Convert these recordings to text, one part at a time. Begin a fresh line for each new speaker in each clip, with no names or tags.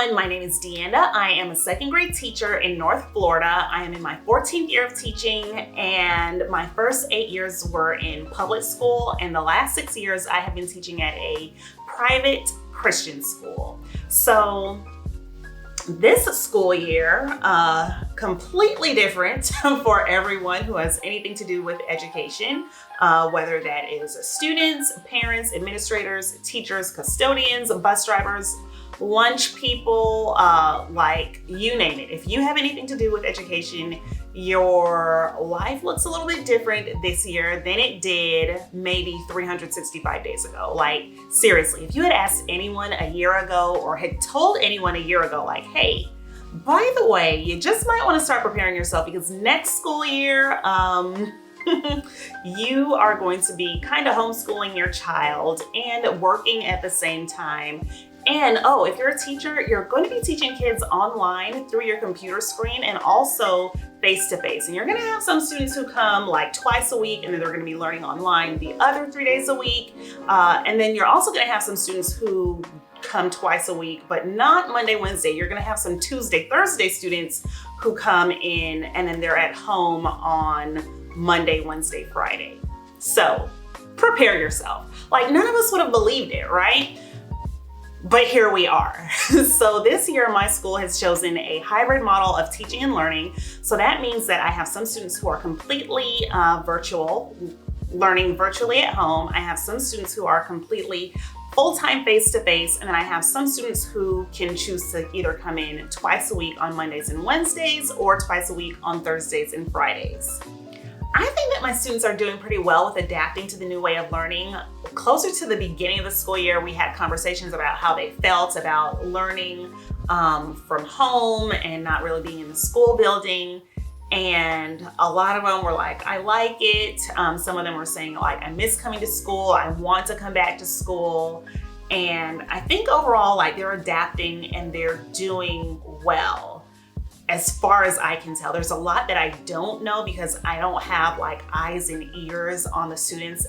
everyone, my name is Deanda. I am a second grade teacher in North Florida. I am in my 14th year of teaching, and my first 8 years were in public school, and the last 6 years I have been teaching at a private Christian school. So this school year, completely different for everyone who has anything to do with education, whether that is students, parents, administrators, teachers, custodians, bus drivers, lunch people, like you name it. If you have anything to do with education, your life looks a little bit different this year than it did maybe 365 days ago. Like, seriously, if you had asked anyone a year ago or had told anyone a year ago, like, hey, by the way, you just might want to start preparing yourself because next school year, you are going to be kind of homeschooling your child and working at the same time. And oh, if you're a teacher, you're going to be teaching kids online through your computer screen and also face-to-face. And you're going to have some students who come like twice a week, and then they're going to be learning online the other 3 days a week. And then you're also going to have some students who come twice a week, but not Monday, Wednesday. You're going to have some Tuesday, Thursday students who come in and then they're at home on Monday, Wednesday, Friday. So prepare yourself. Like, none of us would have believed it, right? But here we are. So this year, my school has chosen a hybrid model of teaching and learning. So that means that I have some students who are completely virtual, learning virtually at home. I have some students who are completely full-time face-to-face, and then I have some students who can choose to either come in twice a week on Mondays and Wednesdays or twice a week on Thursdays and Fridays. I think that my students are doing pretty well with adapting to the new way of learning. Closer to the beginning of the school year, we had conversations about how they felt about learning from home and not really being in the school building. And a lot of them were like, I like it. Some of them were saying like, I miss coming to school. I want to come back to school. And I think overall, like, they're adapting and they're doing well. As far as I can tell, there's a lot that I don't know because I don't have like eyes and ears on the students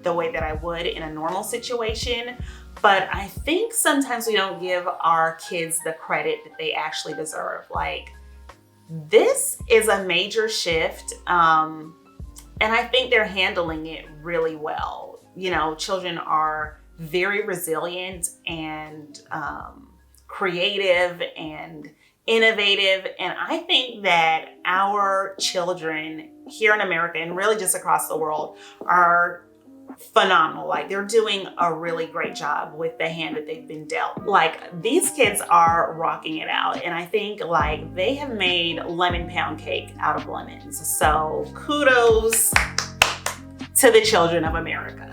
the way that I would in a normal situation. But I think sometimes we don't give our kids the credit that they actually deserve. Like, this is a major shift. And I think they're handling it really well. You know, children are very resilient and creative and innovative. And I think that our children here in America and really just across the world are phenomenal. Like, they're doing a really great job with the hand that they've been dealt. Like, these kids are rocking it out. And I think like they have made lemon pound cake out of lemons. So kudos to the children of America.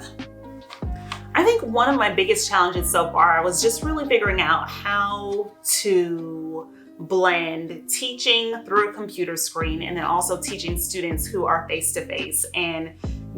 I think one of my biggest challenges so far was just really figuring out how to blend teaching through a computer screen and then also teaching students who are face-to-face and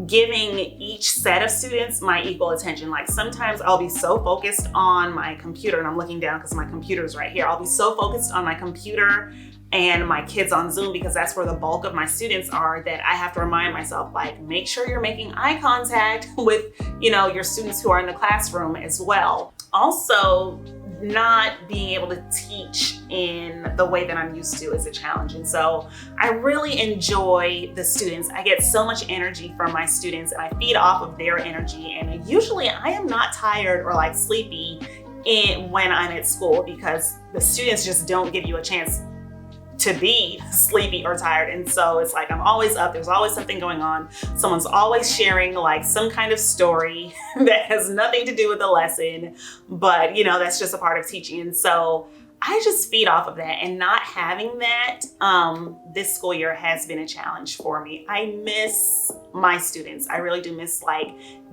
giving each set of students my equal attention. Like, sometimes I'll be so focused on my computer, and I'm looking down because my computer is right here. I'll be so focused on my computer and my kids on Zoom because that's where the bulk of my students are, that I have to remind myself, like, make sure you're making eye contact with, you know, your students who are in the classroom as well. Also, not being able to teach in the way that I'm used to is a challenge. And so I really enjoy the students. I get so much energy from my students and I feed off of their energy. And usually I am not tired or like sleepy when I'm at school because the students just don't give you a chance to be sleepy or tired. And so it's like, I'm always up. There's always something going on. Someone's always sharing like some kind of story that has nothing to do with the lesson, but you know, that's just a part of teaching. And so I just feed off of that, and not having that this school year has been a challenge for me. I miss my students. I really do miss like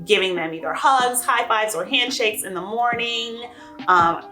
giving them either hugs, high fives, or handshakes in the morning.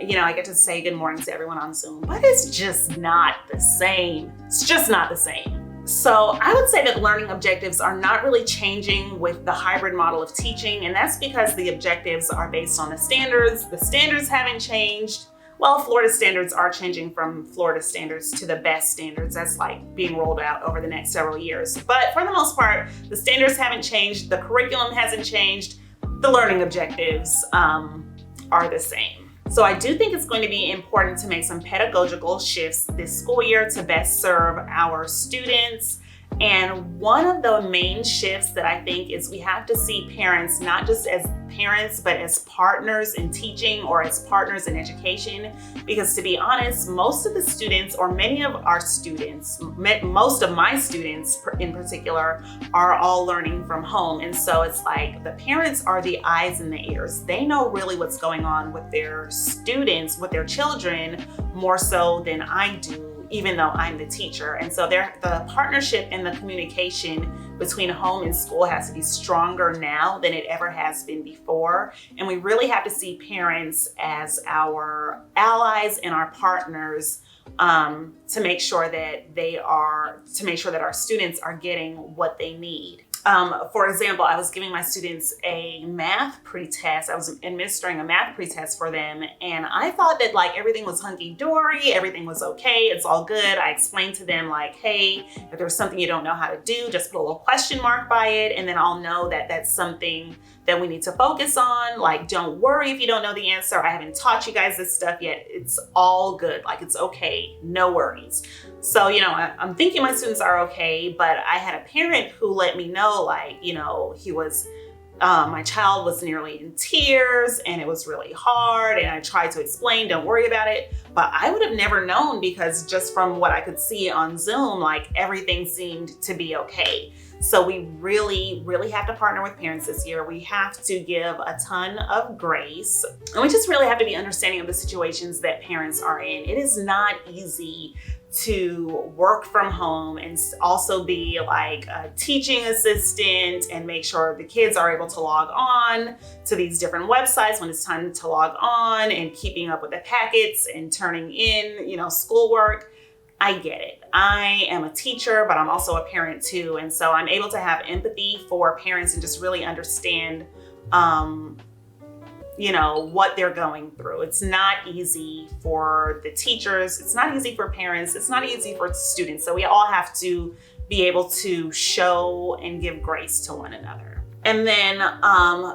You know, I get to say good morning to everyone on Zoom, but it's just not the same. It's just not the same. So I would say that learning objectives are not really changing with the hybrid model of teaching, and that's because the objectives are based on the standards. The standards haven't changed. Well, Florida standards are changing from Florida standards to the best standards. That's like being rolled out over the next several years. But for the most part, the standards haven't changed. The curriculum hasn't changed. The learning objectives are the same. So I do think it's going to be important to make some pedagogical shifts this school year to best serve our students. And one of the main shifts that I think is we have to see parents not just as parents, but as partners in teaching or as partners in education. Because to be honest, most of the students, or many of our students, most of my students in particular, are all learning from home. And so it's like the parents are the eyes and the ears. They know really what's going on with their students, with their children, more so than I do, even though I'm the teacher. And so the partnership and the communication between home and school has to be stronger now than it ever has been before. And we really have to see parents as our allies and our partners to make sure that our students are getting what they need. For example, I was giving my students a math pretest. I was administering a math pretest for them, and I thought that like everything was hunky-dory, everything was okay, it's all good. I explained to them like, hey, if there's something you don't know how to do, just put a little question mark by it, and then I'll know that that's something that we need to focus on. Like, don't worry if you don't know the answer. I haven't taught you guys this stuff yet. It's all good. Like, it's okay. No worries. So, I'm thinking my students are okay, but I had a parent who let me know, like, my child was nearly in tears and it was really hard. And I tried to explain, don't worry about it. But I would have never known, because just from what I could see on Zoom, like everything seemed to be okay. So we really, really have to partner with parents this year. We have to give a ton of grace. And we just really have to be understanding of the situations that parents are in. It is not easy to work from home and also be like a teaching assistant and make sure the kids are able to log on to these different websites when it's time to log on, and keeping up with the packets and turning in, schoolwork. I get it. I am a teacher, but I'm also a parent too. And so I'm able to have empathy for parents and just really understand, what they're going through. It's not easy for the teachers. It's not easy for parents. It's not easy for students. So we all have to be able to show and give grace to one another. And then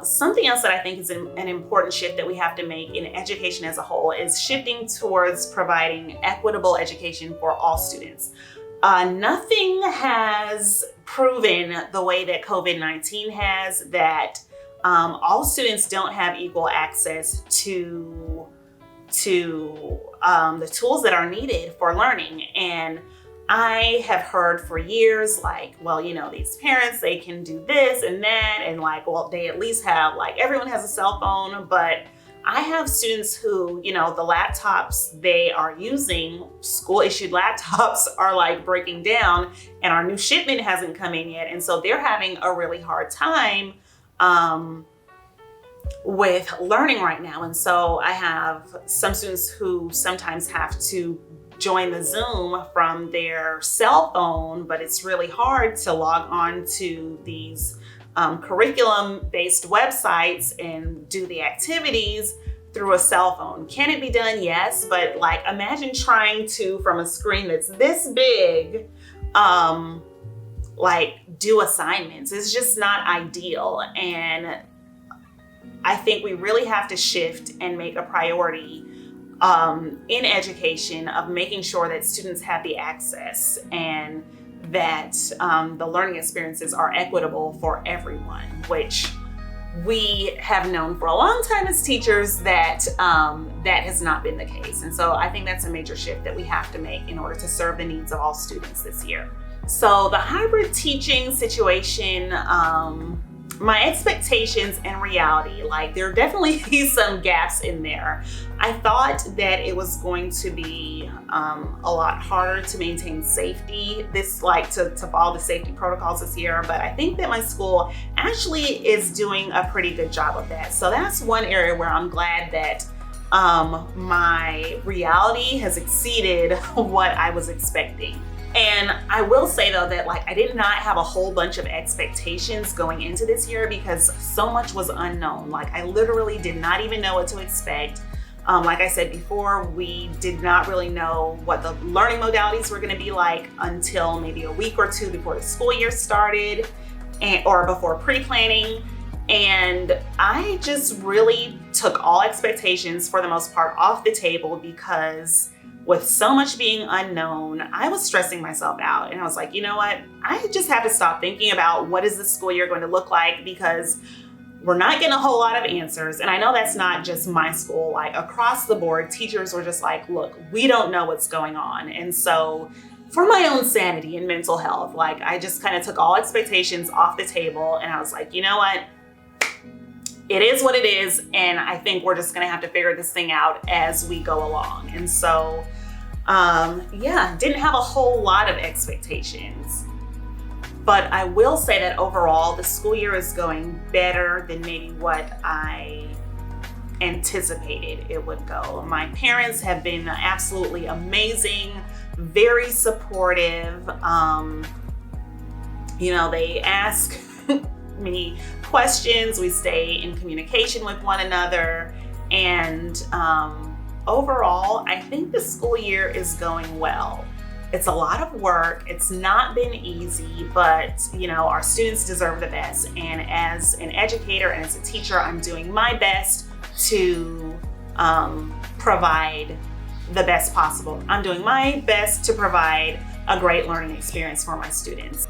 something else that I think is an important shift that we have to make in education as a whole is shifting towards providing equitable education for all students. Nothing has proven the way that COVID-19 has that all students don't have equal access to the tools that are needed for learning. And I have heard for years, like, well, these parents, they can do this and that, and like, well, they at least have, like, everyone has a cell phone. But I have students who, the laptops they are using, school issued laptops, are like breaking down, and our new shipment hasn't come in yet. And so they're having a really hard time with learning right now. And so I have some students who sometimes have to join the Zoom from their cell phone, but it's really hard to log on to these curriculum-based websites and do the activities through a cell phone. Can it be done? Yes, but like imagine trying to, from a screen that's this big, do assignments. It's just not ideal. And I think we really have to shift and make a priority in education of making sure that students have the access and that the learning experiences are equitable for everyone, which we have known for a long time as teachers that that has not been the case. And so I think that's a major shift that we have to make in order to serve the needs of all students this year. So the hybrid teaching situation, my expectations and reality, like there are definitely some gaps in there. I thought that it was going to be a lot harder to maintain safety, to follow the safety protocols this year, but I think that my school actually is doing a pretty good job of that. So that's one area where I'm glad that my reality has exceeded what I was expecting. And I will say though that I did not have a whole bunch of expectations going into this year because so much was unknown. I literally did not even know what to expect. Like I said before, we did not really know what the learning modalities were going to be like until maybe a week or two before the school year started or before pre-planning. And I just really took all expectations for the most part off the table, because with so much being unknown, I was stressing myself out. And I was like, you know what? I just have to stop thinking about what is the school year going to look like, because we're not getting a whole lot of answers. And I know that's not just my school, like across the board, teachers were just like, look, we don't know what's going on. And so for my own sanity and mental health, like I just kind of took all expectations off the table, and I was like, you know what? It is what it is. And I think we're just gonna have to figure this thing out as we go along. And so, yeah, didn't have a whole lot of expectations. But I will say that overall, the school year is going better than maybe what I anticipated it would go. My parents have been absolutely amazing, very supportive. You know, they ask me questions, we stay in communication with one another, and overall, I think the school year is going well. It's a lot of work. It's not been easy, but you know, our students deserve the best. And as an educator and as a teacher, I'm doing my best to provide the best possible. I'm doing my best to provide a great learning experience for my students.